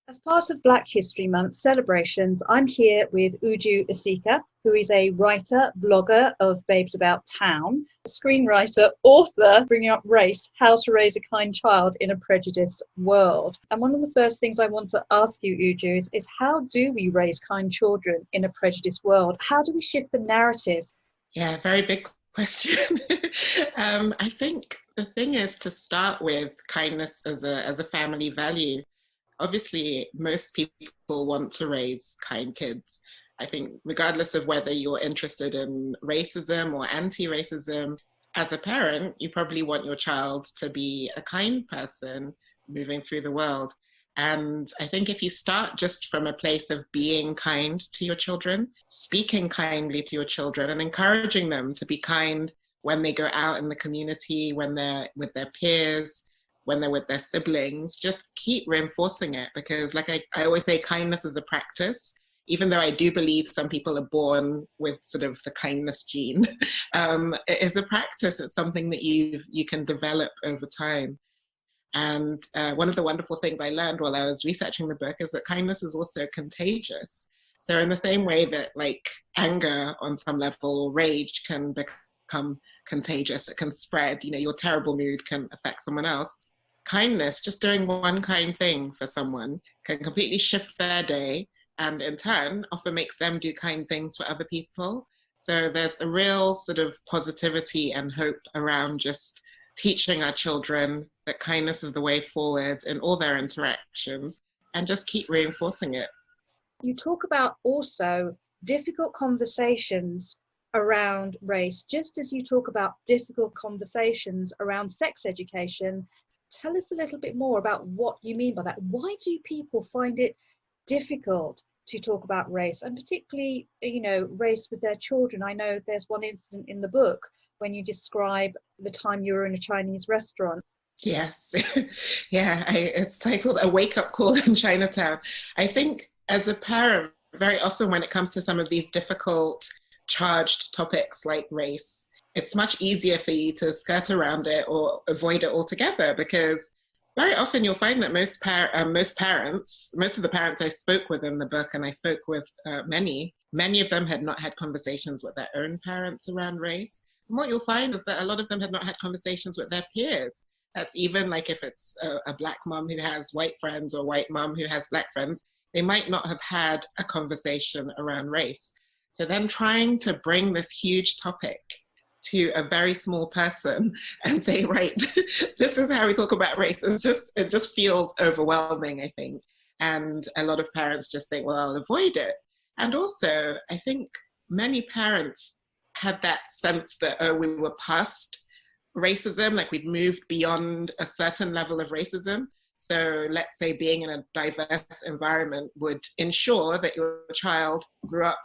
As part of Black History Month celebrations, I'm here with Uju Asika, who is a writer, blogger of Babes About Town, screenwriter, author, bringing up race, how to raise a kind child in a prejudiced world. And one of the first things I want to ask you, Uju, is how do we raise kind children in a prejudiced world? How do we shift the narrative? Yeah, very big question. I think the thing is to start with kindness as a family value. Obviously, most people want to raise kind kids. I think regardless of whether you're interested in racism or anti-racism, as a parent, you probably want your child to be a kind person moving through the world. And I think if you start just from a place of being kind to your children, speaking kindly to your children and encouraging them to be kind when they go out in the community, when they're with their peers, when they're with their siblings, just keep reinforcing it. Because like I always say, kindness is a practice. Even though I do believe some people are born with sort of the kindness gene, it is a practice. It's something that you can develop over time. And one of the wonderful things I learned while I was researching the book is that kindness is also contagious. So in the same way that like anger on some level or rage can become contagious, it can spread, your terrible mood can affect someone else. Kindness, just doing one kind thing for someone can completely shift their day and in turn often makes them do kind things for other people. So there's a real sort of positivity and hope around just teaching our children that kindness is the way forward in all their interactions and just keep reinforcing it. You talk about also difficult conversations around race, just as you talk about difficult conversations around sex education. Tell us a little bit more about what you mean by that. Why do people find it difficult to talk about race, and particularly, race with their children? I know there's one incident in the book when you describe the time you were in a Chinese restaurant. Yes. Yeah, it's titled A Wake-Up Call in Chinatown. I think as a parent, very often when it comes to some of these difficult, charged topics like race, it's much easier for you to skirt around it or avoid it altogether, because very often you'll find that most parents, most of the parents I spoke with in the book, and I spoke with many of them had not had conversations with their own parents around race. And what you'll find is that a lot of them had not had conversations with their peers. That's even like if it's a black mom who has white friends or a white mom who has black friends, they might not have had a conversation around race. So then trying to bring this huge topic to a very small person and say, right, this is how we talk about race. It just feels overwhelming, I think. And a lot of parents just think, well, I'll avoid it. And also, I think many parents had that sense that, oh, we were past racism, like we'd moved beyond a certain level of racism. So let's say being in a diverse environment would ensure that your child grew up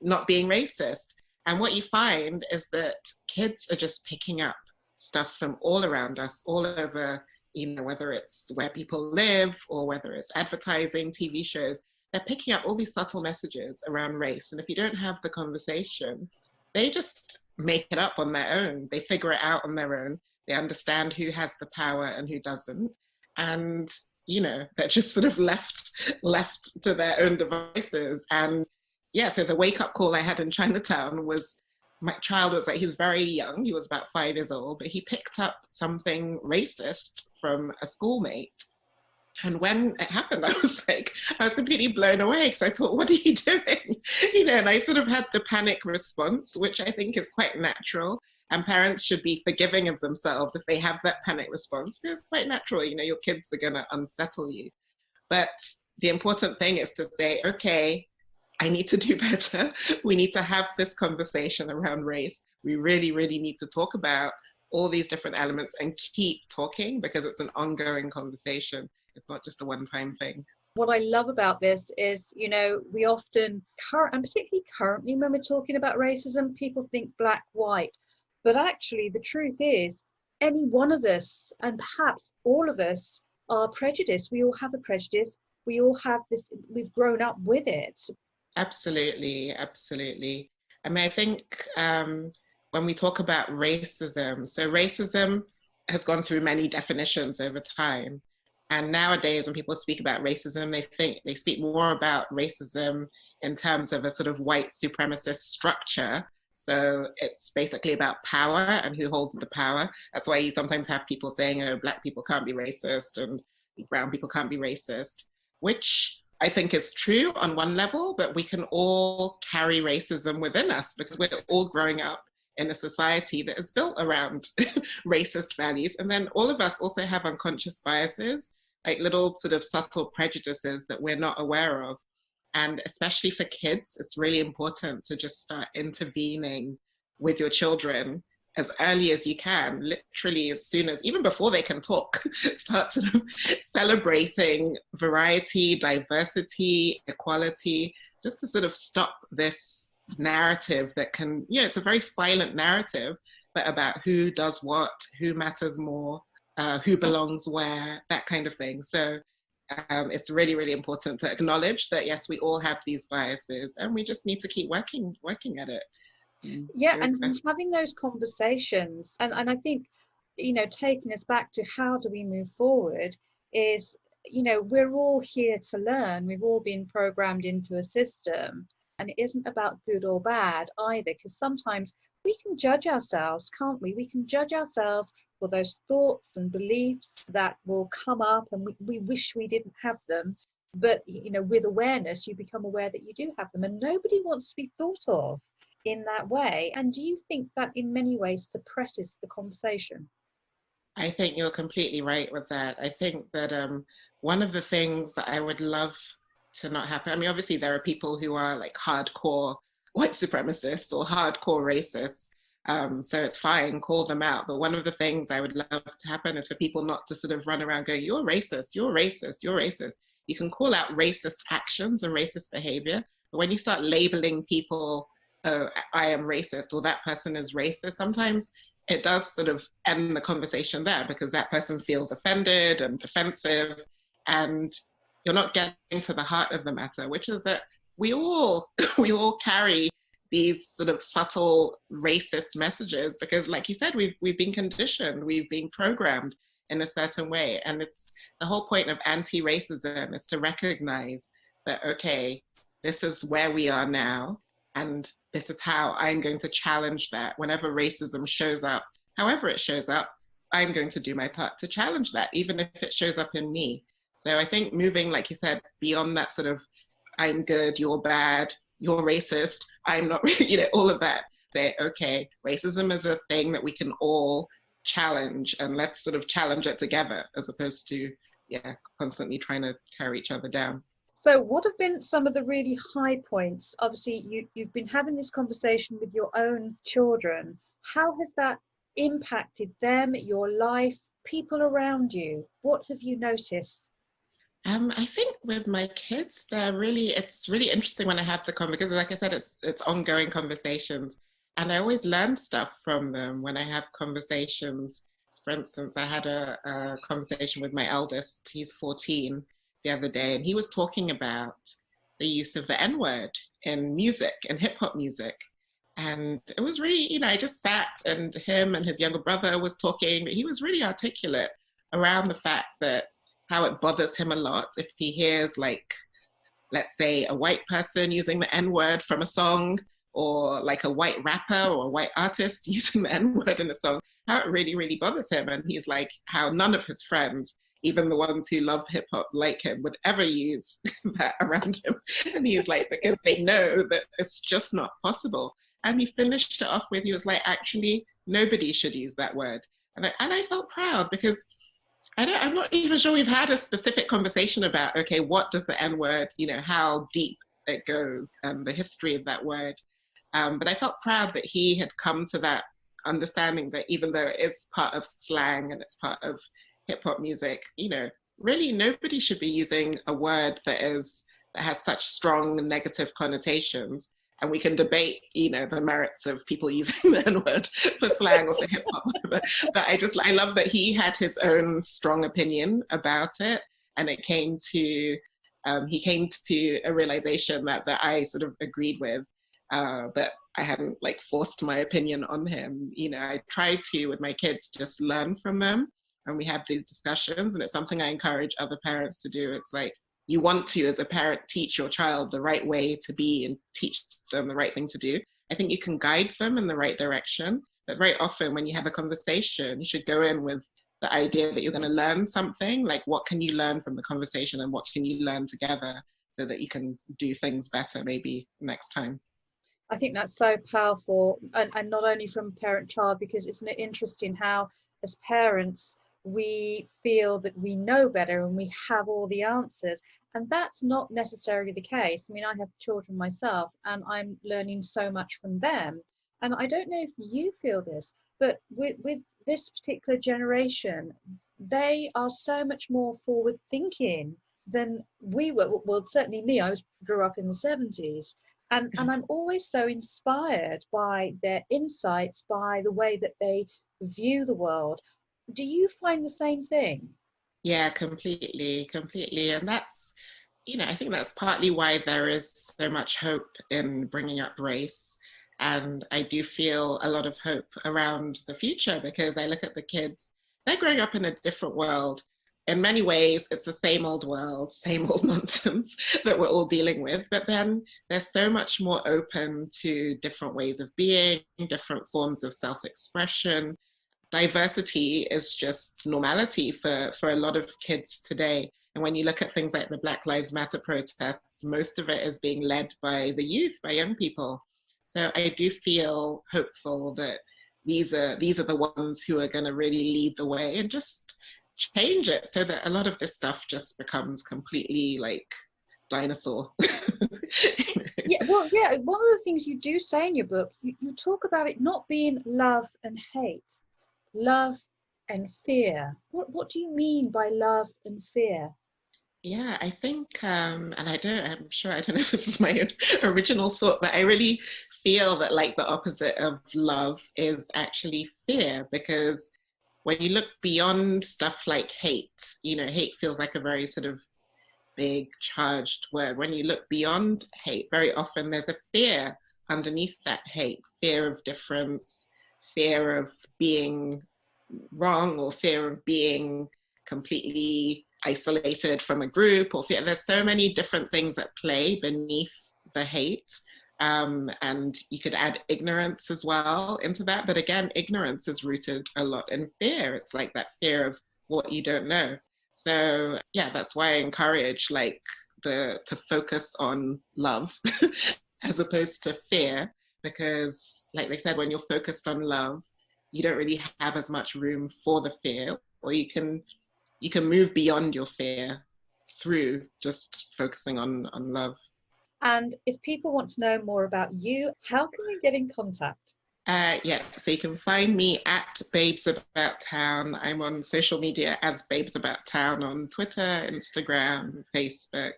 not being racist. And what you find is that kids are just picking up stuff from all around us, all over, whether it's where people live or whether it's advertising, TV shows, they're picking up all these subtle messages around race. And if you don't have the conversation, they just make it up on their own. They figure it out on their own. They understand who has the power and who doesn't. And, they're just sort of left to their own devices. And yeah, so the wake-up call I had in Chinatown was, my child was he was very young, he was about 5 years old, but he picked up something racist from a schoolmate. And when it happened, I was completely blown away, because I thought, what are you doing? And I sort of had the panic response, which I think is quite natural. And parents should be forgiving of themselves if they have that panic response, because it's quite natural. Your kids are going to unsettle you. But the important thing is to say, okay, I need to do better. We need to have this conversation around race. We really, really need to talk about all these different elements and keep talking, because it's an ongoing conversation. It's not just a one-time thing. What I love about this is, we often, and particularly currently when we're talking about racism, people think black, white. But actually, the truth is, any one of us, and perhaps all of us, are prejudiced. We all have a prejudice. We all have this, we've grown up with it. Absolutely, absolutely. I mean, I think when we talk about racism, so racism has gone through many definitions over time. And nowadays, when people speak about racism, they speak more about racism in terms of a sort of white supremacist structure. So it's basically about power and who holds the power. That's why you sometimes have people saying, oh, Black people can't be racist and brown people can't be racist, which I think is true on one level, but we can all carry racism within us because we're all growing up in a society that is built around racist values. And then all of us also have unconscious biases, like little sort of subtle prejudices that we're not aware of. And especially for kids, it's really important to just start intervening with your children as early as you can, literally as soon as, even before they can talk, start sort of celebrating variety, diversity, equality, just to sort of stop this narrative that can, it's a very silent narrative, but about who does what, who matters more, who belongs where, that kind of thing. So it's really, really important to acknowledge that, yes, we all have these biases and we just need to keep working at it. Yeah, and having those conversations, and I think, taking us back to how do we move forward is, we're all here to learn. We've all been programmed into a system, and it isn't about good or bad either, because sometimes we can judge ourselves, can't we? We can judge ourselves for those thoughts and beliefs that will come up, and we wish we didn't have them. But, with awareness, you become aware that you do have them, and nobody wants to be thought of in that way. And do you think that in many ways suppresses the conversation? I think you're completely right with that. I think that one of the things that I would love to not happen, I mean, obviously there are people who are like hardcore white supremacists or hardcore racists, so it's fine, call them out. But one of the things I would love to happen is for people not to sort of run around going, you're racist, you're racist, you're racist. You can call out racist actions and racist behavior, but when you start labeling people, oh, I am racist, or that person is racist, sometimes it does sort of end the conversation there because that person feels offended and defensive, and you're not getting to the heart of the matter, which is that we all carry these sort of subtle racist messages because, like you said, we've been conditioned, we've been programmed in a certain way. And it's the whole point of anti-racism is to recognize that, okay, this is where we are now, and this is how I'm going to challenge that. Whenever racism shows up, however it shows up, I'm going to do my part to challenge that, even if it shows up in me. So I think moving, like you said, beyond that sort of, I'm good, you're bad, you're racist, I'm not, all of that. Say, okay, racism is a thing that we can all challenge, and let's sort of challenge it together as opposed to, constantly trying to tear each other down. So what have been some of the really high points? Obviously, you've been having this conversation with your own children. How has that impacted them, your life, people around you? What have you noticed? I think with my kids, it's really interesting when I have the conversation, because like I said, it's ongoing conversations. And I always learn stuff from them when I have conversations. For instance, I had a conversation with my eldest, he's 14, the other day, and he was talking about the use of the N-word in music, in hip hop music. And it was really, I just sat, and him and his younger brother was talking, but he was really articulate around the fact that how it bothers him a lot if he hears, like, let's say a white person using the N-word from a song, or like a white rapper or a white artist using the N-word in a song, how it really, really bothers him. And he's like, how none of his friends, even the ones who love hip hop like him, would ever use that around him. And he's like, because they know that it's just not possible. And he finished it off with, he was like, actually, nobody should use that word. And I felt proud because I'm not even sure we've had a specific conversation about, okay, what does the N-word, how deep it goes and the history of that word. But I felt proud that he had come to that understanding that even though it is part of slang and it's part of hip hop music, really nobody should be using a word that has such strong negative connotations. And we can debate, the merits of people using the N-word for slang or for hip hop. But I love that he had his own strong opinion about it, and he came to a realization that I sort of agreed with, but I hadn't forced my opinion on him. I try to, with my kids, just learn from them and we have these discussions. And it's something I encourage other parents to do. It's like, you want to, as a parent, teach your child the right way to be and teach them the right thing to do. I think you can guide them in the right direction. But very often when you have a conversation, you should go in with the idea that you're going to learn something. Like, what can you learn from the conversation and what can you learn together so that you can do things better maybe next time. I think that's so powerful, and not only from parent-child, because it's interesting how, as parents, we feel that we know better and we have all the answers, and that's not necessarily the case. I mean, I have children myself, and I'm learning so much from them. And I don't know if you feel this, but with this particular generation, they are so much more forward-thinking than we were. Well, certainly me. Grew up in the 70s. And I'm always so inspired by their insights, by the way that they view the world. Do you find the same thing? Yeah, completely. And that's, I think that's partly why there is so much hope in bringing up race. And I do feel a lot of hope around the future, because I look at the kids, they're growing up in a different world. In many ways, it's the same old world, same old nonsense that we're all dealing with. But then they're so much more open to different ways of being, different forms of self-expression. Diversity is just normality for a lot of kids today. And when you look at things like the Black Lives Matter protests, most of it is being led by the youth, by young people. So I do feel hopeful that these are the ones who are going to really lead the way and just change it so that a lot of this stuff just becomes completely like dinosaur. Yeah, well, yeah, one of the things you do say in your book, you talk about it not being love and hate, love and fear. What do you mean by love and fear? Yeah, I think, and I'm sure, I don't know if this is my original thought, but I really feel that like the opposite of love is actually fear, because when you look beyond stuff like hate, hate feels like a very sort of big charged word. When you look beyond hate, very often there's a fear underneath that hate, fear of difference, fear of being wrong, or fear of being completely isolated from a group, or fear. There's so many different things at play beneath the hate. And you could add ignorance as well into that. But again, ignorance is rooted a lot in fear. It's like that fear of what you don't know. So yeah, that's why I encourage to focus on love as opposed to fear, because like they said, when you're focused on love, you don't really have as much room for the fear, or you can move beyond your fear through just focusing on love. And if people want to know more about you, how can they get in contact? Yeah, so you can find me at Babes About Town. I'm on social media as Babes About Town on Twitter, Instagram, Facebook.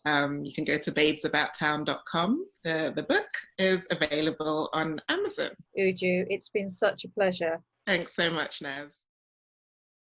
You can go to babesabouttown.com. The book is available on Amazon. Uju, it's been such a pleasure. Thanks so much, Naz.